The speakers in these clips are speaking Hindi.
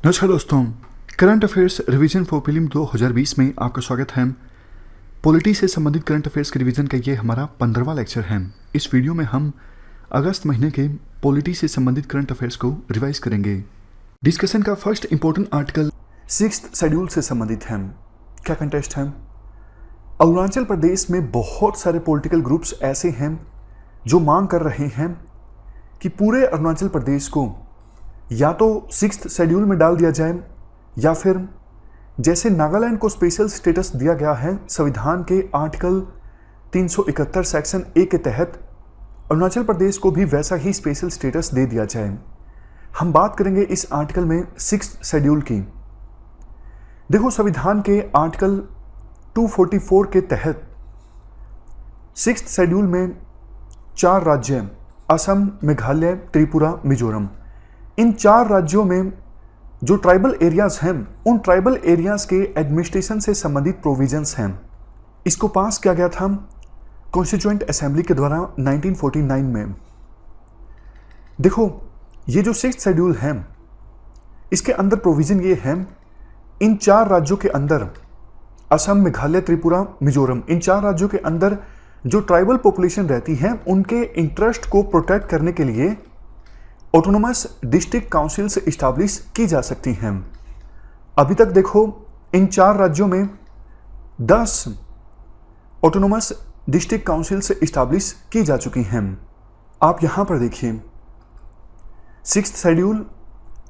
नमस्कार दोस्तों, current affairs revision for prelim 2020 में आपका स्वागत है। पॉलिटी से संबंधित करंट अफेयर्स के रिवीजन का ये हमारा 15वां लेक्चर है। इस वीडियो में हम अगस्त महीने के पॉलिटी से संबंधित करंट अफेयर्स को रिवाइज करेंगे। डिस्कशन का first important article 6th schedule से संबंधित है। क्या कंटेस्ट है? अरुणाचल प्रदेश में बहुत सारे पॉलिटिकल ग्रुप्स ऐसे हैं जो मांग कर रहे हैं कि पूरे अरुणाचल प्रदेश को या तो 6th शेड्यूल में डाल दिया जाए या फिर जैसे नागालैंड को स्पेशल स्टेटस दिया गया है संविधान के आर्टिकल 371 सेक्शन ए के तहत अरुणाचल प्रदेश को भी वैसा ही स्पेशल स्टेटस दे दिया जाए। हम बात करेंगे इस आर्टिकल में 6th शेड्यूल की। देखो, संविधान के आर्टिकल 244 के तहत 6th शेड्यूल में 4 राज्य असम, मेघालय, त्रिपुरा, मिजोरम, इन 4 राज्यों में जो ट्राइबल एरियाज हैं उन ट्राइबल एरियाज के एडमिनिस्ट्रेशन से संबंधित प्रोविजंस हैं। इसको पास किया गया था कॉन्स्टिट्यूएंट असेंबली के द्वारा 1949 में। देखो, ये जो 6th शेड्यूल है इसके अंदर प्रोविजन ये है, इन 4 राज्यों के अंदर असम, मेघालय, त्रिपुरा, मिजोरम, इन 4 राज्यों के अंदर जो ट्राइबल पॉपुलेशन रहती है उनके इंटरेस्ट को प्रोटेक्ट करने के लिए ऑटोनोमस डिस्ट्रिक्ट काउंसिल्स इस्टेब्लिश की जा सकती हैं। अभी तक देखो, इन 4 राज्यों में 10 ऑटोनोमस डिस्ट्रिक्ट काउंसिल्स इस्टेब्लिश की जा चुकी हैं। आप यहां पर देखिए, 6th schedule,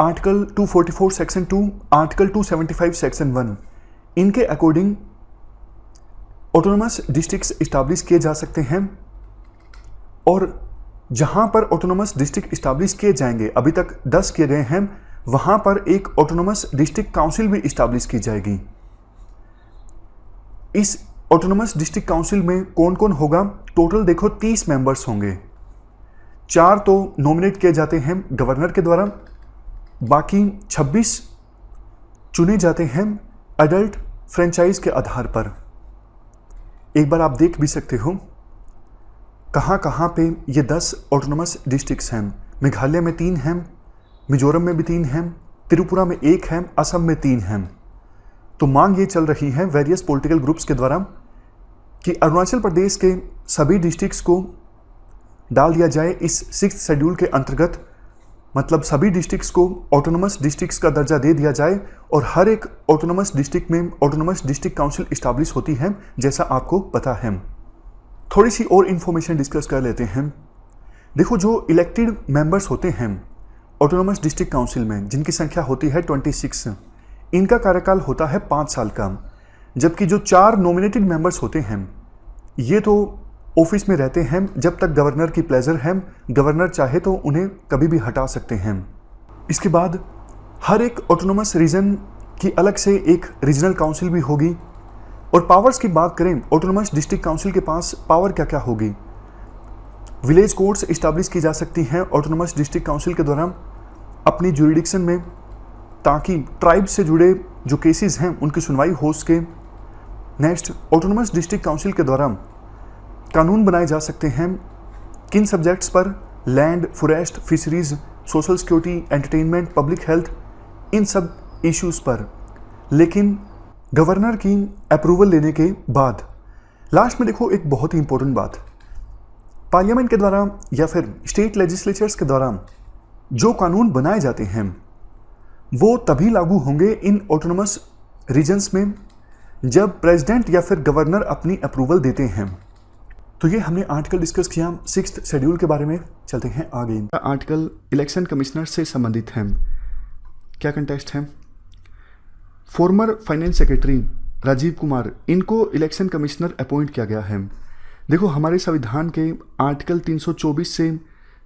article 244 section 2, article 275 section 1, इनके अकॉर्डिंग ऑटोनोमस डिस्ट्रिक्ट्स इस्टेब्लिश किए जा सकते हैं। और जहां पर ऑटोनोमस डिस्ट्रिक्ट इस्टेब्लिश किए जाएंगे, अभी तक 10 किए गए हैं, वहां पर एक ऑटोनोमस डिस्ट्रिक्ट काउंसिल भी इस्टेब्लिश की जाएगी। इस ऑटोनोमस डिस्ट्रिक्ट काउंसिल में कौन कौन होगा? टोटल देखो 30 मेंबर्स होंगे। 4 तो नॉमिनेट किए जाते हैं गवर्नर के द्वारा, बाकी 26 चुने जाते हैं एडल्ट फ्रेंचाइज के आधार पर। एक बार आप देख भी सकते हो कहाँ कहाँ पे ये 10 ऑटोनोमस डिस्ट्रिक्ट्स हैं। मेघालय में 3 हैं, मिजोरम में भी 3 हैं, त्रिपुरा में 1 है, असम में 3 हैं। तो मांग ये चल रही है वेरियस पॉलिटिकल ग्रुप्स के द्वारा कि अरुणाचल प्रदेश के सभी डिस्ट्रिक्ट्स को डाल दिया जाए इस 6th शेड्यूल के अंतर्गत, मतलब सभी डिस्ट्रिक्ट्स को ऑटोनोमस डिस्ट्रिक्ट्स का दर्जा दे दिया जाए और हर एक ऑटोनोमस डिस्ट्रिक्ट में ऑटोनोमस डिस्ट्रिक्ट काउंसिल इस्टेब्लिश होती है, जैसा आपको पता है। थोड़ी सी और इन्फॉर्मेशन डिस्कस कर लेते हैं। देखो, जो इलेक्टेड मेंबर्स होते हैं ऑटोनोमस डिस्ट्रिक्ट काउंसिल में, जिनकी संख्या होती है 26, इनका कार्यकाल होता है 5 साल का। जबकि जो 4 नॉमिनेटेड मेंबर्स होते हैं ये तो ऑफिस में रहते हैं जब तक गवर्नर की प्लेजर है, गवर्नर चाहे तो उन्हें कभी भी हटा सकते हैं। इसके बाद हर एक ऑटोनोमस रीजन की अलग से एक रीजनल काउंसिल भी होगी। और पावर्स की बात करें, ऑटोनोमस डिस्ट्रिक्ट काउंसिल के पास पावर क्या क्या होगी? विलेज कोर्ट्स इस्टेब्लिश की जा सकती हैं ऑटोनोमस डिस्ट्रिक्ट काउंसिल के द्वारा अपनी ज्यूरिडिक्शन में, ताकि ट्राइब से जुड़े जो केसेस हैं उनकी सुनवाई हो सके। नेक्स्ट, ऑटोनोमस डिस्ट्रिक्ट काउंसिल के द्वारा कानून बनाए जा सकते हैं किन सब्जेक्ट्स पर? Land, forest, fisheries, social security, entertainment, public health, इन सब इश्यूज़ पर, लेकिन गवर्नर की अप्रूवल लेने के बाद। लास्ट में देखो एक बहुत ही इंपॉर्टेंट बात, पार्लियामेंट के द्वारा या फिर स्टेट लेजिस्लेचर्स के द्वारा जो कानून बनाए जाते हैं वो तभी लागू होंगे इन ऑटोनोमस रीजन्स में जब प्रेसिडेंट या फिर गवर्नर अपनी अप्रूवल देते हैं। तो ये हमने आर्टिकल डिस्कस किया 6th शेड्यूल के बारे में। चलते हैं आगे। आर्टिकल इलेक्शन कमिश्नर से संबंधित है। क्या कंटेक्स्ट है? Former finance secretary Rajiv Kumar, इनको इलेक्शन कमिश्नर अपॉइंट किया गया है। देखो, हमारे संविधान के आर्टिकल 324 से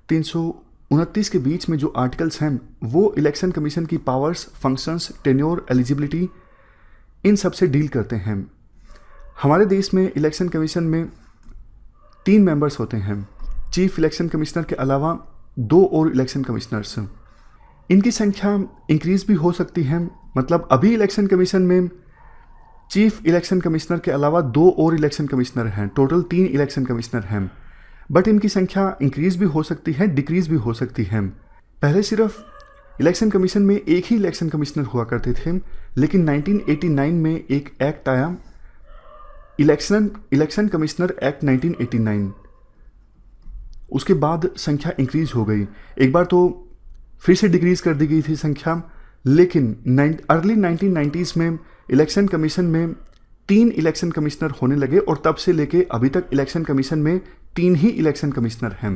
329 के बीच में जो आर्टिकल्स हैं वो इलेक्शन कमीशन की पावर्स, फंक्शंस, टेन्योर, एलिजिबिलिटी, इन सब से डील करते हैं। हमारे देश में इलेक्शन कमीशन में 3 मेंबर्स होते हैं, चीफ इलेक्शन कमिश्नर के अलावा 2 और इलेक्शन कमिश्नर्स। इनकी संख्या इंक्रीज भी हो सकती है, मतलब अभी इलेक्शन कमीशन में चीफ इलेक्शन कमिश्नर के अलावा 2 और इलेक्शन कमिश्नर हैं, टोटल 3 इलेक्शन कमिश्नर हैं। बट इनकी संख्या इंक्रीज भी हो सकती है, डिक्रीज भी हो सकती है। पहले सिर्फ इलेक्शन कमीशन में एक ही इलेक्शन कमिश्नर हुआ करते थे, लेकिन 1989 में एक एक्ट आया, इलेक्शन कमिश्नर एक्ट 1989। उसके बाद संख्या इंक्रीज हो गई, एक बार तो फिर से डिक्रीज कर दी गई थी संख्या, लेकिन अर्ली 1990s में इलेक्शन कमीशन में 3 इलेक्शन कमिश्नर होने लगे और तब से लेके अभी तक इलेक्शन कमीशन में 3 ही इलेक्शन कमिश्नर हैं।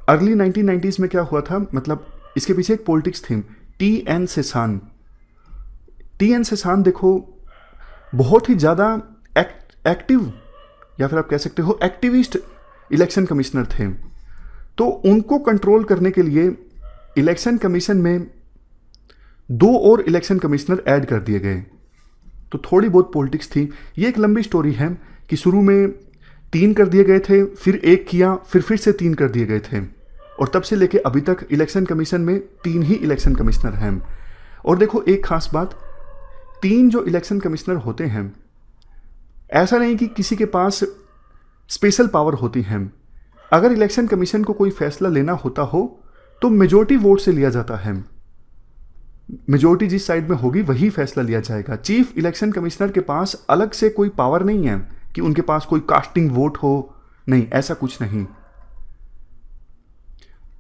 अर्ली 1990s में क्या हुआ था, मतलब इसके पीछे एक पॉलिटिक्स थी, टी.एन. सेसान देखो बहुत ही ज़्यादा एक्टिव, या फिर आप कह सकते हो एक्टिविस्ट इलेक्शन कमिश्नर थे। तो उनको कंट्रोल करने के लिए इलेक्शन कमीशन में 2 और इलेक्शन कमिश्नर ऐड कर दिए गए। तो थोड़ी बहुत पॉलिटिक्स थी। ये एक लंबी स्टोरी है कि शुरू में 3 कर दिए गए थे, फिर 1 किया, फिर से 3 कर दिए गए थे, और तब से लेके अभी तक इलेक्शन कमीशन में 3 ही इलेक्शन कमिश्नर हैं। और देखो एक खास बात, 3 जो इलेक्शन कमिश्नर होते हैं, ऐसा नहीं कि किसी के पास स्पेशल पावर होती हैं। अगर इलेक्शन कमीशन को कोई फैसला लेना होता हो तो मेजॉरिटी वोट से लिया जाता है, मेजॉरिटी जिस साइड में होगी वही फैसला लिया जाएगा। चीफ इलेक्शन कमिश्नर के पास अलग से कोई पावर नहीं है कि उनके पास कोई कास्टिंग वोट हो, नहीं, ऐसा कुछ नहीं।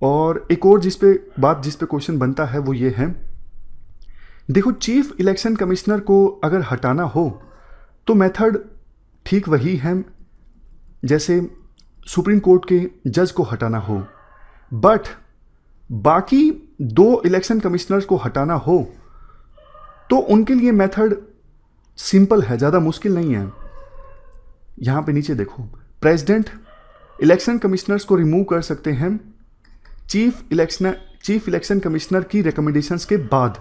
और एक और जिस पे क्वेश्चन बनता है वो ये है, देखो चीफ इलेक्शन कमिश्नर को अगर हटाना हो तो मेथड ठीक वही है जैसे सुप्रीम कोर्ट के जज को हटाना हो, बट बाकी 2 इलेक्शन कमिश्नर्स को हटाना हो तो उनके लिए मेथड सिंपल है, ज़्यादा मुश्किल नहीं है। यहाँ पे नीचे देखो, प्रेसिडेंट इलेक्शन कमिश्नर्स को रिमूव कर सकते हैं चीफ इलेक्शन कमिश्नर की रिकमेंडेशंस के बाद।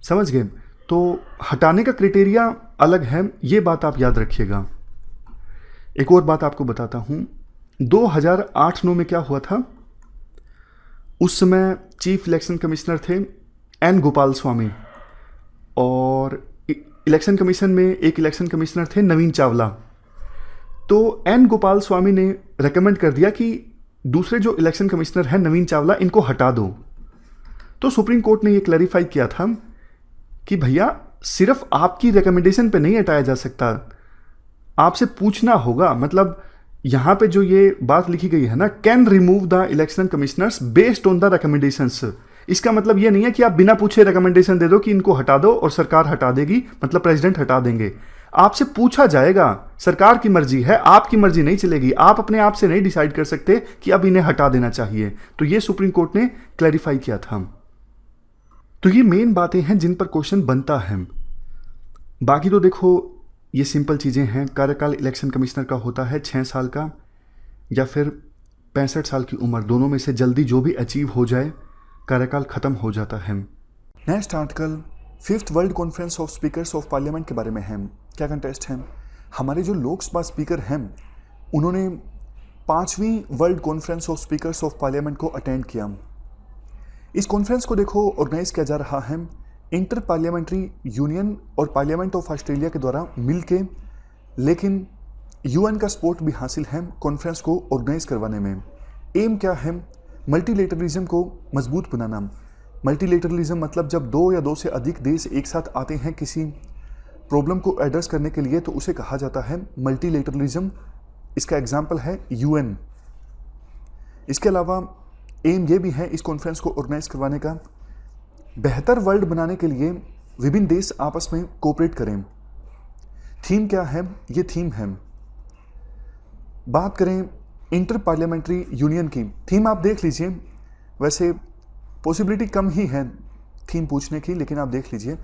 समझ गए? तो हटाने का क्राइटेरिया अलग है, ये बात आप याद रखिएगा। एक और बात आपको बताता हूं, 2008-9 में क्या हुआ था, उस समय चीफ इलेक्शन कमिश्नर थे एन गोपाल स्वामी, और इलेक्शन कमीशन में एक इलेक्शन कमिश्नर थे नवीन चावला। तो एन गोपाल स्वामी ने रेकमेंड कर दिया कि दूसरे जो इलेक्शन कमिश्नर हैं नवीन चावला, इनको हटा दो। तो सुप्रीम कोर्ट ने ये क्लैरिफाई किया था कि भैया सिर्फ आपकी रिकमेंडेशन पे नहीं हटाया जा सकता, आपसे पूछना होगा। मतलब यहाँ पे जो ये बात लिखी गई है ना, can remove the election commissioners based on the recommendations, इसका मतलब ये नहीं है कि आप बिना पूछे रिकमेंडेशन दे दो कि इनको हटा दो और सरकार हटा देगी, मतलब प्रेसिडेंट हटा देंगे। आपसे पूछा जाएगा, सरकार की मर्जी है, आपकी मर्जी नहीं चलेगी। आप अपने आप से नहीं डिसाइड कर सकते कि अब इन्हें हटा देना चाहिए। तो ये सुप्रीम कोर्ट ने क्लैरिफाई किया था। तो ये मेन बातें हैं जिन पर क्वेश्चन बनता है। बाकी तो देखो ये सिंपल चीज़ें हैं। कार्यकाल इलेक्शन कमिश्नर का होता है 6 साल का या फिर 65 साल की उम्र, दोनों में से जल्दी जो भी अचीव हो जाए कार्यकाल ख़त्म हो जाता है। Next article 5th world conference of speakers of parliament के बारे में है। क्या कंटेस्ट है, हमारे जो लोकसभा स्पीकर हैं उन्होंने 5वीं world conference of speakers of parliament को अटेंड किया। इस कॉन्फ्रेंस को देखो ऑर्गेनाइज किया जा रहा है इंटर पार्लियामेंट्री यूनियन और पार्लियामेंट ऑफ ऑस्ट्रेलिया के द्वारा मिलके, लेकिन यूएन का सपोर्ट भी हासिल है कॉन्फ्रेंस को ऑर्गेनाइज करवाने में। एम क्या है, मल्टीलेटरलिज्म को मजबूत बनाना। मल्टीलेटरलिज्म मतलब जब 2 या 2 से अधिक देश एक साथ आते हैं किसी प्रॉब्लम को एड्रेस करने के लिए तो उसे कहा जाता है मल्टीलेटरलिज्म। इसका एग्जाम्पल है यूएन। इसके अलावा एम ये भी है इस कॉन्फ्रेंस को ऑर्गेनाइज करवाने का, बेहतर वर्ल्ड बनाने के लिए विभिन्न देश आपस में कोऑपरेट करें। थीम क्या है, ये थीम है। बात करें इंटर पार्लियामेंट्री यूनियन की, थीम आप देख लीजिए, वैसे पॉसिबिलिटी कम ही है थीम पूछने की, लेकिन आप देख लीजिए,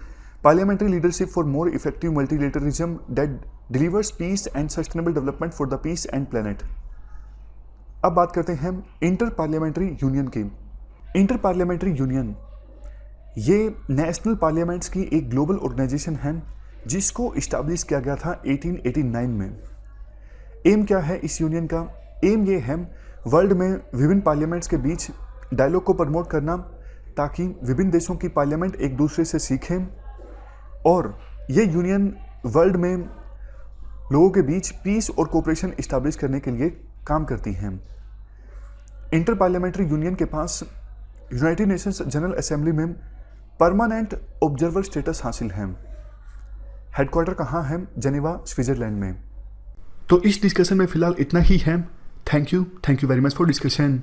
parliamentary leadership for more effective multilateralism that delivers peace and sustainable development for the peace and planet. अब बात करते हैं इंटर पार्लियामेंट्री यूनियन की। इंटर पार्लियामेंट्री यूनियन ये नेशनल पार्लियामेंट्स की एक ग्लोबल ऑर्गेनाइजेशन है जिसको इस्टेब्लिश किया गया था 1889 में। एम क्या है इस यूनियन का, एम ये है वर्ल्ड में विभिन्न पार्लियामेंट्स के बीच डायलॉग को प्रमोट करना ताकि विभिन्न देशों की पार्लियामेंट एक दूसरे से सीखें, और ये यूनियन वर्ल्ड में लोगों के बीच पीस और कोऑपरेशन इस्टेब्लिश करने के लिए काम करती हैं। इंटर पार्लियामेंट्री यूनियन के पास यूनाइटेड नेशंस जनरल असेंबली में परमानेंट ऑब्जर्वर स्टेटस हासिल है। हेडक्वार्टर कहाँ है? जेनेवा, स्विट्जरलैंड में। तो इस डिस्कशन में फिलहाल इतना ही है। Thank you very much for discussion.